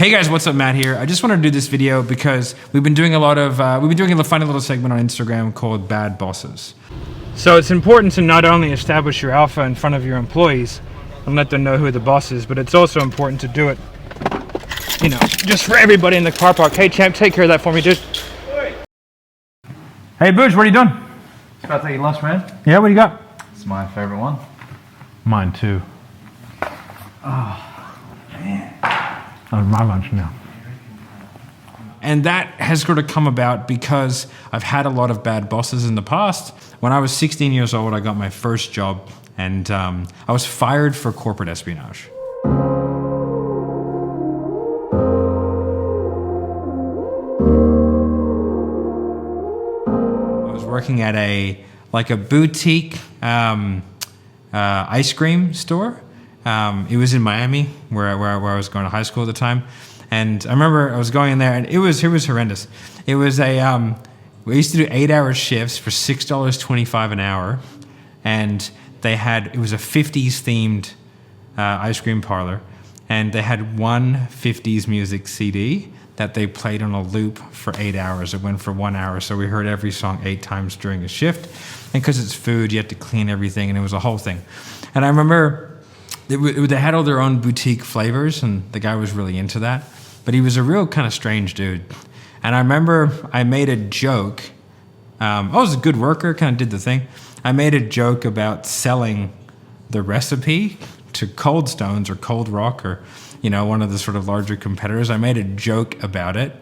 Hey guys, what's up? Matt here. I just wanted to do this video because we've been doing a funny little segment on Instagram called Bad Bosses. So it's important to not only establish your alpha in front of your employees and let them know who the boss is, but it's also important to do it, you know, just for everybody in the car park. Hey champ, take care of that for me, dude. Hey Booge, what are you doing? Just about to eat lunch, man. Yeah, what do you got? It's my favorite one. Mine too. Oh, man. My lunch now. And that has sort of come about because I've had a lot of bad bosses in the past. When I was 16 years old, I got my first job and I was fired for corporate espionage. I was working at a boutique ice cream store. It was in Miami, where I was going to high school at the time, and I remember I was going in there, and it was horrendous. It was we used to do 8-hour shifts for $6.25 an hour, and it was a 50s themed ice cream parlor, and they had one 50s music CD that they played on a loop for 8 hours. It went for 1 hour, so we heard every song 8 times during a shift, and because it's food, you had to clean everything, and it was a whole thing. And I remember they had all their own boutique flavors, and the guy was really into that. But he was a real kind of strange dude. And I remember I made a joke. I was a good worker, kind of did the thing. I made a joke about selling the recipe to Cold Stones or Cold Rock or, you know, one of the sort of larger competitors. I made a joke about it.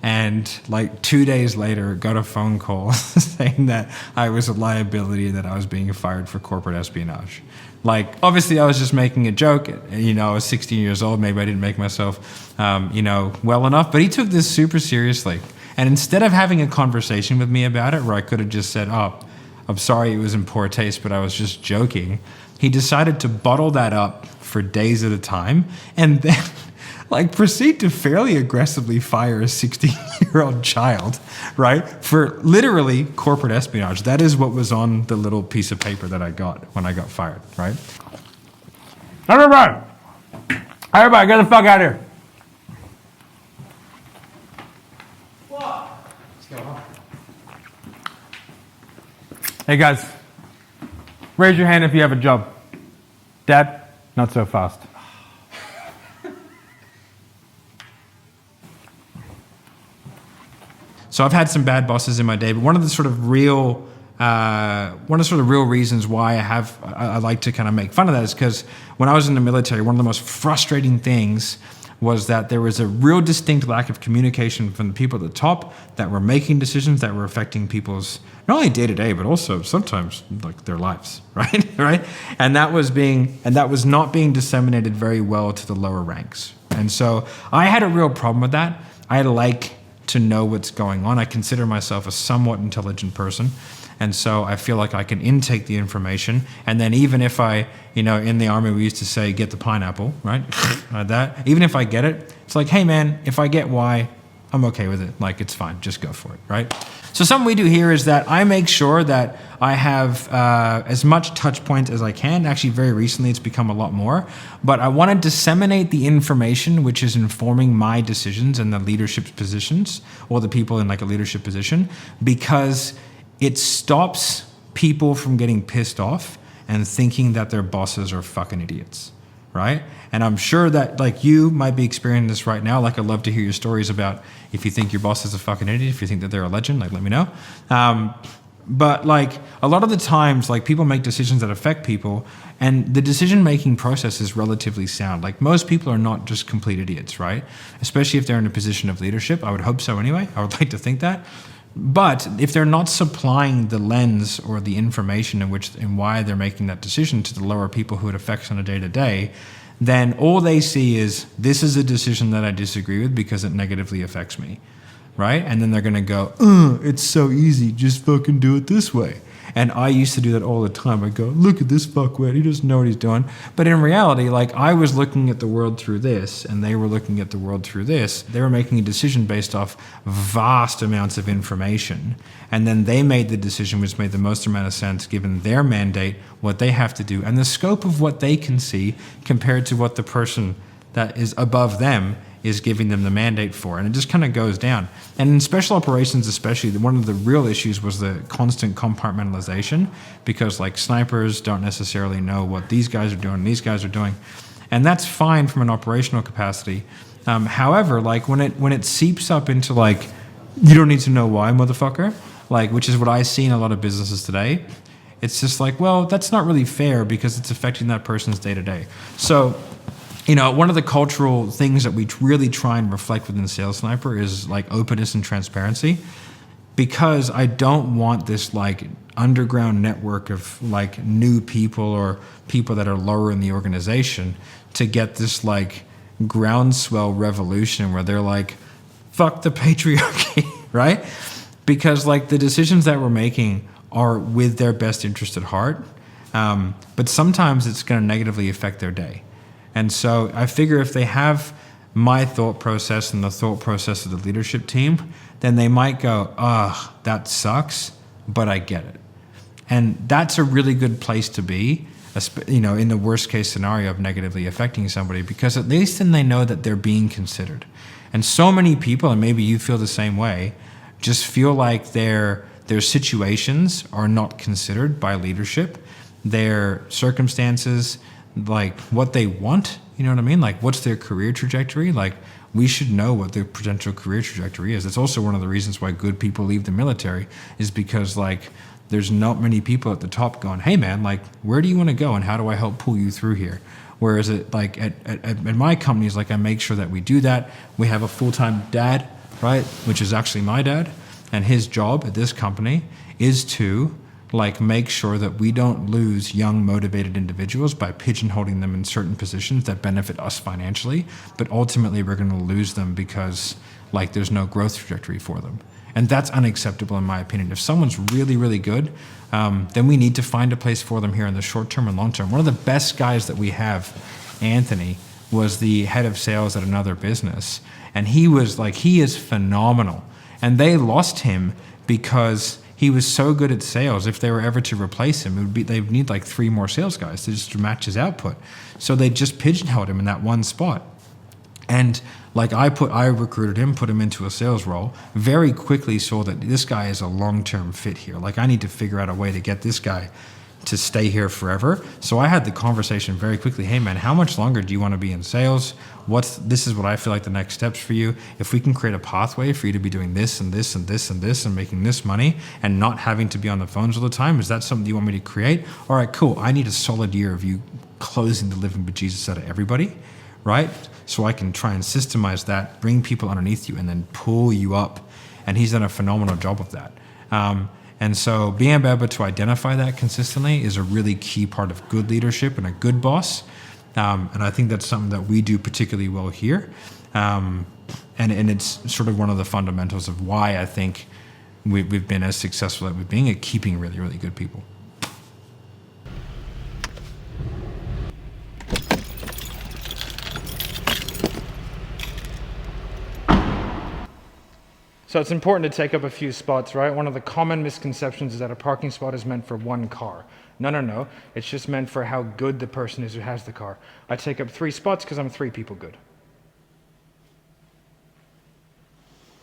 And like 2 days later, got a phone call saying that I was a liability, that I was being fired for corporate espionage. Like, obviously I was just making a joke, you know, I was 16 years old, maybe I didn't make myself, you know, well enough, but he took this super seriously. And instead of having a conversation with me about it, where I could have just said, oh, I'm sorry it was in poor taste, but I was just joking, he decided to bottle that up for days at a time, and then like proceed to fairly aggressively fire a 16-year-old child, right? For literally corporate espionage. That is what was on the little piece of paper that I got when I got fired, right? Everybody, get the fuck out of here. What? What's going on? Hey guys, raise your hand if you have a job. Dad, not so fast. So I've had some bad bosses in my day, but one of the sort of real reasons why I like to kind of make fun of that is because when I was in the military, one of the most frustrating things was that there was a real distinct lack of communication from the people at the top that were making decisions that were affecting people's not only day to day, but also sometimes like their lives, right? Right? And that was not being disseminated very well to the lower ranks. And so I had a real problem with that. I like to know what's going on. I consider myself a somewhat intelligent person. And so I feel like I can intake the information. And then even if I, you know, in the army, we used to say, get the pineapple, right? Like that. Even if I get it, it's like, hey man, if I get Y, I'm okay with it. Like, it's fine, just go for it, right? So something we do here is that I make sure that I have as much touch points as I can. Actually, very recently, it's become a lot more. But I want to disseminate the information which is informing my decisions and the leadership positions, or the people in like a leadership position, because it stops people from getting pissed off and thinking that their bosses are fucking idiots, right? And I'm sure that like you might be experiencing this right now. Like, I'd love to hear your stories about if you think your boss is a fucking idiot, if you think that they're a legend, like let me know. But like a lot of the times, like people make decisions that affect people, and the decision-making process is relatively sound. Like most people are not just complete idiots, right? Especially if they're in a position of leadership. I would hope so anyway. I would like to think that. But if they're not supplying the lens or the information in why they're making that decision to the lower people who it affects on a day-to-day, then all they see is, this is a decision that I disagree with because it negatively affects me, right? And then they're gonna go, it's so easy, just fucking do it this way. And I used to do that all the time. I go, look at this fuckwit, he doesn't know what he's doing. But in reality, like I was looking at the world through this, and they were looking at the world through this. They were making a decision based off vast amounts of information. And then they made the decision which made the most amount of sense given their mandate, what they have to do, and the scope of what they can see compared to what the person that is above them is giving them the mandate for. And it just kind of goes down. And in special operations especially, one of the real issues was the constant compartmentalization, because like snipers don't necessarily know what these guys are doing, these guys are doing. And that's fine from an operational capacity. However, like when it seeps up into like, you don't need to know why, motherfucker, like, which is what I see in a lot of businesses today. It's just like, well, that's not really fair because it's affecting that person's day to day. So, you know, one of the cultural things that we really try and reflect within Sales Sniper is like openness and transparency, because I don't want this like underground network of like new people or people that are lower in the organization to get this like groundswell revolution where they're like, fuck the patriarchy, right? Because like the decisions that we're making are with their best interest at heart, but sometimes it's going to negatively affect their day. And so I figure if they have my thought process and the thought process of the leadership team, then they might go, that sucks, but I get it. And that's a really good place to be, you know, in the worst case scenario of negatively affecting somebody, because at least then they know that they're being considered. And so many people, and maybe you feel the same way, just feel like their situations are not considered by leadership, their circumstances, like what they want, you know what I mean? Like what's their career trajectory? Like we should know what their potential career trajectory is. It's also one of the reasons why good people leave the military, is because like there's not many people at the top going, hey man, like where do you want to go and how do I help pull you through here? Whereas it like at my companies, like I make sure that we do that. We have a full-time dad, right? Which is actually my dad. And his job at this company is to like make sure that we don't lose young, motivated individuals by pigeonholing them in certain positions that benefit us financially, but ultimately we're going to lose them because like there's no growth trajectory for them. And that's unacceptable in my opinion. If someone's really, really good, then we need to find a place for them here in the short term and long term. One of the best guys that we have, Anthony, was the head of sales at another business. And he is phenomenal. And they lost him because he was so good at sales. If they were ever to replace him, they'd need like 3 more sales guys to just match his output. So they just pigeonholed him in that one spot. And like I recruited him, put him into a sales role, very quickly saw that this guy is a long-term fit here. Like I need to figure out a way to get this guy to stay here forever. So I had the conversation very quickly. Hey man, how much longer do you want to be in sales? This is what I feel like the next steps for you. If we can create a pathway for you to be doing this and this and this and this and making this money and not having to be on the phones all the time, is that something you want me to create? All right, cool. I need a solid year of you closing the living bejesus out of everybody, right? So I can try and systemize that, bring people underneath you and then pull you up. And he's done a phenomenal job of that. And so being able to identify that consistently is a really key part of good leadership and a good boss. And I think that's something that we do particularly well here. And it's sort of one of the fundamentals of why I think we've been as successful at being at keeping really, really good people. So it's important to take up a few spots, right? One of the common misconceptions is that a parking spot is meant for one car. No. It's just meant for how good the person is who has the car. I take up 3 spots because I'm 3 people good.